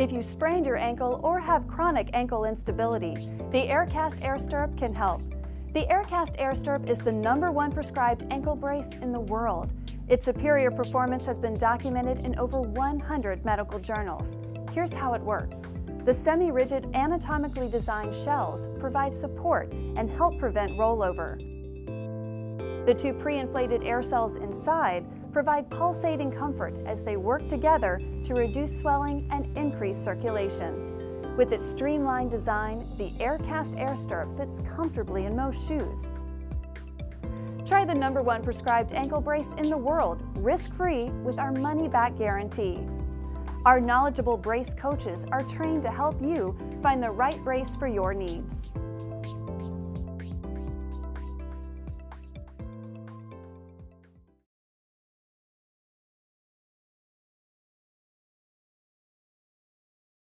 If you sprained your ankle or have chronic ankle instability, the Aircast Air Stirrup can help. The Aircast Air Stirrup is the #1 prescribed ankle brace in the world. Its superior performance has been documented in over 100 medical journals. Here's how it works. The semi-rigid, anatomically designed shells provide support and help prevent rollover. The two pre-inflated air cells inside provide pulsating comfort as they work together to reduce swelling and increase circulation. With its streamlined design, the Aircast Air Stirrup fits comfortably in most shoes. Try the #1 prescribed ankle brace in the world, risk-free, with our money-back guarantee. Our knowledgeable brace coaches are trained to help you find the right brace for your needs.